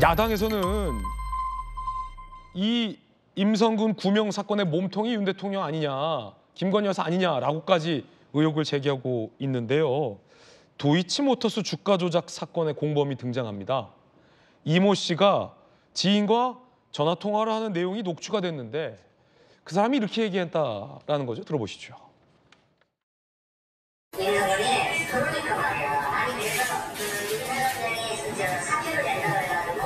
야당에서는 이 임성근 구명 사건의 몸통이 윤 대통령 아니냐, 김건희 여사 아니냐라고까지 의혹을 제기하고 있는데요. 도이치모터스 주가 조작 사건의 공범이 등장합니다. 이모 씨가 지인과 전화 통화를 하는 내용이 녹취가 됐는데 그 사람이 이렇게 얘기했다라는 거죠. 들어보시죠. 윤석열이 그러니까 말이야. 아니 그래서 윤석열이 사표를 낸다고 해가지고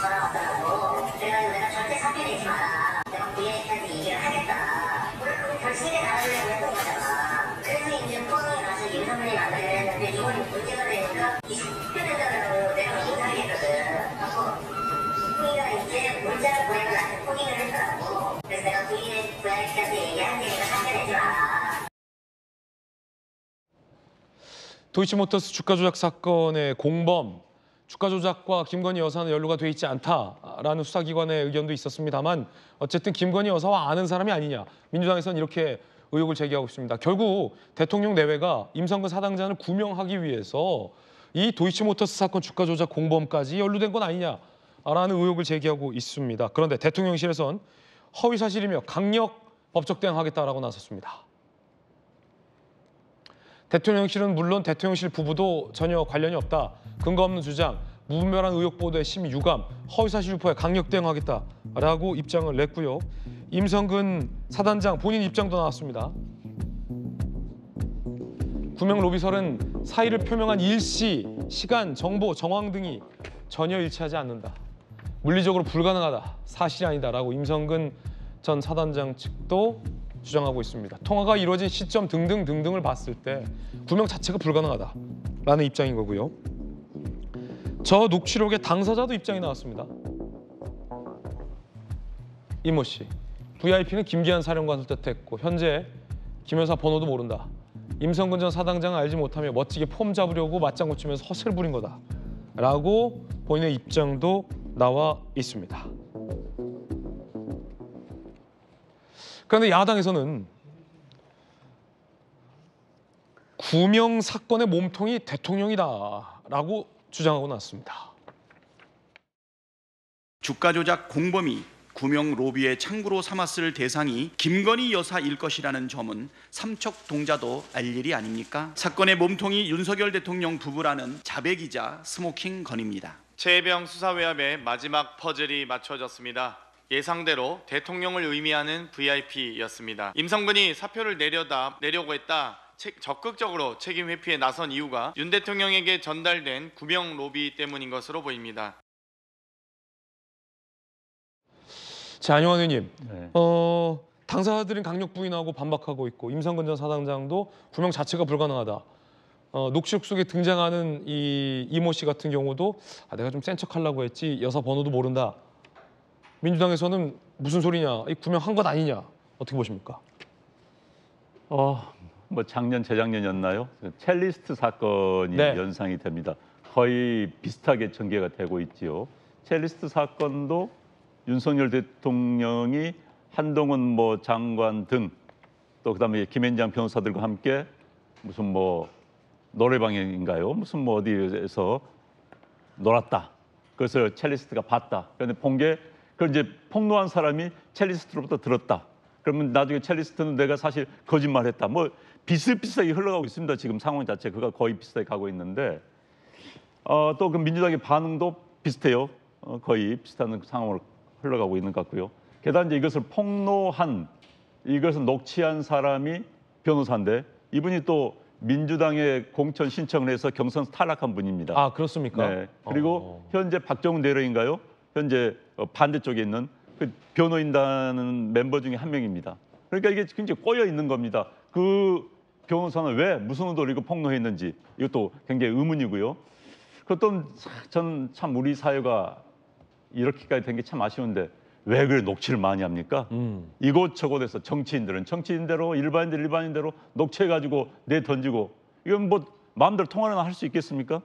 전화 왔더라고. 그래가지고 내가 절대 사표 내지 마라. 내가 VIP한테 얘기를 하겠다. 우리 그거 결승에 나가려고 했던 거잖아. 그래서 이제 포항에 가서 윤석열이 만나기로 했는데 이건 문제가 되니까 이 사표 낸다고 내가 인사하겠거든. 하고 포항이가 이제 문자를 보내고 나한테 포기를 했더라고. 그래서 내가 VIP한테 얘기한 테니까 사표 내지 마라. 도이치모터스 주가 조작 사건의 공범, 주가 조작과 김건희 여사는 연루가 돼 있지 않다라는 수사기관의 의견도 있었습니다만 어쨌든 김건희 여사와 아는 사람이 아니냐. 민주당에서는 이렇게 의혹을 제기하고 있습니다. 결국 대통령 내외가 임성근 사당장을 구명하기 위해서 이 도이치모터스 사건 주가 조작 공범까지 연루된 건 아니냐라는 의혹을 제기하고 있습니다. 그런데 대통령실에선 허위 사실이며 강력 법적 대응하겠다라고 나섰습니다. 대통령실은 물론 대통령실 부부도 전혀 관련이 없다. 근거 없는 주장, 무분별한 의혹 보도에 심히 유감, 허위사실 유포에 강력 대응하겠다라고 입장을 냈고요. 임성근 사단장 본인 입장도 나왔습니다. 구명 로비설은 사의를 표명한 일시, 시간, 정보, 정황 등이 전혀 일치하지 않는다. 물리적으로 불가능하다. 사실이 아니다라고 임성근 전 사단장 측도 주장하고 있습니다. 통화가 이루어진 시점 등등을 봤을 때 구명 자체가 불가능하다라는 입장인 거고요. 저 녹취록의 당사자도 입장이 나왔습니다. 이모 씨, VIP는 김기한 사령관을 뜻했고 현재 김 여사 번호도 모른다. 임성근 전 사당장을 알지 못하며 멋지게 폼 잡으려고 맞장구 치면서 허세를 부린 거다라고 본인의 입장도 나와 있습니다. 그런데 야당에서는 구명 사건의 몸통이 대통령이다라고 주장하고 나왔습니다. 주가 조작 공범이 구명 로비의 창구로 삼았을 대상이 김건희 여사일 것이라는 점은 삼척동자도 알 일이 아닙니까? 사건의 몸통이 윤석열 대통령 부부라는 자백이자 스모킹 건입니다. 최혜병 수사외압의 마지막 퍼즐이 맞춰졌습니다. 예상대로 대통령을 의미하는 VIP였습니다. 임성근이 사표를 내려고 했다. 적극적으로 책임 회피에 나선 이유가 윤 대통령에게 전달된 구명 로비 때문인 것으로 보입니다. 자, 안영환 의원님, 당사자들은 강력 부인하고 반박하고 있고 임성근 전 사당장도 구명 자체가 불가능하다. 녹취록 속에 등장하는 이 이모 씨 같은 경우도 내가 좀 센 척하려고 했지 여사 번호도 모른다. 민주당에서는 무슨 소리냐, 이 구명한 것 아니냐, 어떻게 보십니까? 뭐 작년, 재작년이었나요? 첼리스트 사건이 네. 연상이 됩니다. 거의 비슷하게 전개가 되고 있지요. 첼리스트 사건도 윤석열 대통령이 한동훈 뭐 장관 등 또 그다음에 김앤장 변호사들과 함께 무슨 뭐 노래방인가요? 무슨 뭐 어디에서 놀았다. 그래서 첼리스트가 봤다. 그런데 본 게 그걸 이제 폭로한 사람이 첼리스트로부터 들었다. 그러면 나중에 첼리스트는 내가 사실 거짓말했다. 뭐 비슷비슷하게 흘러가고 있습니다. 지금 상황 자체 그가 거의 비슷하게 가고 있는데 또 그 민주당의 반응도 비슷해요. 거의 비슷한 상황으로 흘러가고 있는 것 같고요. 게다가 이제 이것을 폭로한 이것을 녹취한 사람이 변호사인데 이분이 또 민주당에 공천 신청을 해서 경선 탈락한 분입니다. 아, 그렇습니까? 네. 그리고 현재 박정훈 대령인가요? 현재 반대쪽에 있는 그 변호인단 멤버 중에 한 명입니다. 그러니까 이게 굉장히 꼬여 있는 겁니다. 그 변호사는 왜 무슨 의도로 이거 폭로했는지 이것도 굉장히 의문이고요. 그것도 전 참 우리 사회가 이렇게까지 된 게 참 아쉬운데 왜 그래 녹취를 많이 합니까? 이곳저곳에서 정치인대로 일반인대로 녹취해가지고 내던지고 이건 뭐 마음대로 통화나 할 수 있겠습니까?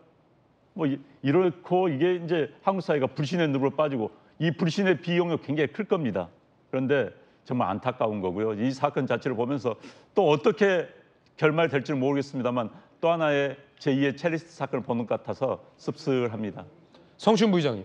뭐 이렇고 이게 이제 한국 사회가 불신의 늪으로 빠지고 이 불신의 비용이 굉장히 클 겁니다. 그런데 정말 안타까운 거고요. 이 사건 자체를 보면서 또 어떻게 결말될지는 모르겠습니다만 또 하나의 제2의 첼리스트 사건을 보는 것 같아서 씁쓸합니다. 성춘 부의장님.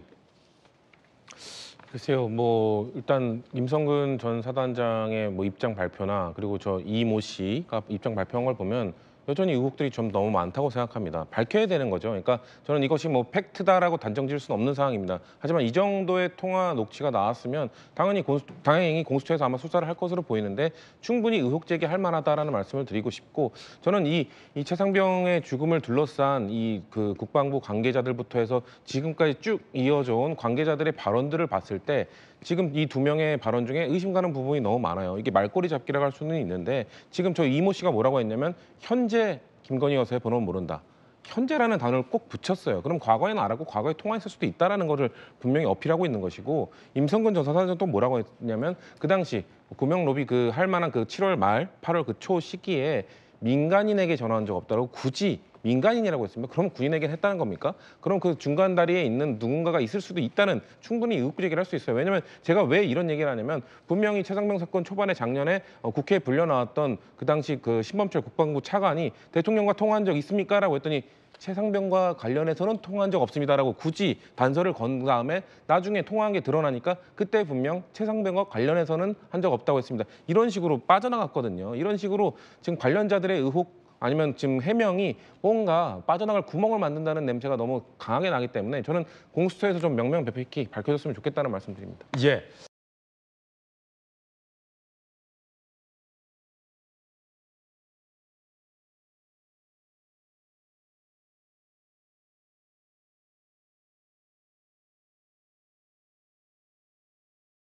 글쎄요, 뭐 일단 임성근 전 사단장의 뭐 입장 발표나 그리고 저 이모 씨가 입장 발표한 걸 보면 여전히 의혹들이 좀 너무 많다고 생각합니다. 밝혀야 되는 거죠. 그러니까 저는 이것이 뭐 팩트다라고 단정 지을 수는 없는 상황입니다. 하지만 이 정도의 통화 녹취가 나왔으면 당연히 공수처에서 아마 수사를 할 것으로 보이는데 충분히 의혹 제기할 만하다라는 말씀을 드리고 싶고, 저는 이 최상병의 죽음을 둘러싼 이 그 국방부 관계자들부터 해서 지금까지 쭉 이어져 온 관계자들의 발언들을 봤을 때 지금 이 두 명의 발언 중에 의심 가는 부분이 너무 많아요. 이게 말꼬리 잡기라고 할 수는 있는데 지금 저 이모 씨가 뭐라고 했냐면 현재 김건희 여사의 번호는 모른다. 현재라는 단어를 꼭 붙였어요. 그럼 과거에는 알았고 과거에 통화했을 수도 있다라는 것을 분명히 어필하고 있는 것이고, 임성근 전 사단장은 또 뭐라고 했냐면 그 당시 구명 로비 그 할 만한 그 7월 말 8월 그 초 시기에 민간인에게 전화한 적 없다고 굳이 민간인이라고 했습니다. 그럼 군인에게 했다는 겁니까? 그럼 그 중간 다리에 있는 누군가가 있을 수도 있다는 충분히 의혹 제기를 할 수 있어요. 왜냐하면 제가 왜 이런 얘기를 하냐면 분명히 최상병 사건 초반에 작년에 국회에 불려 나왔던 그 당시 그 신범철 국방부 차관이 대통령과 통화한 적 있습니까? 라고 했더니 최상병과 관련해서는 통화한 적 없습니다라고 굳이 단서를 건 다음에 나중에 통화한 게 드러나니까 그때 분명 최상병과 관련해서는 한 적 없다고 했습니다. 이런 식으로 빠져나갔거든요. 이런 식으로 지금 관련자들의 의혹 아니면 지금 해명이 뭔가 빠져나갈 구멍을 만든다는 냄새가 너무 강하게 나기 때문에 저는 공수처에서 좀 명명백백히 밝혀졌으면 좋겠다는 말씀드립니다. 예.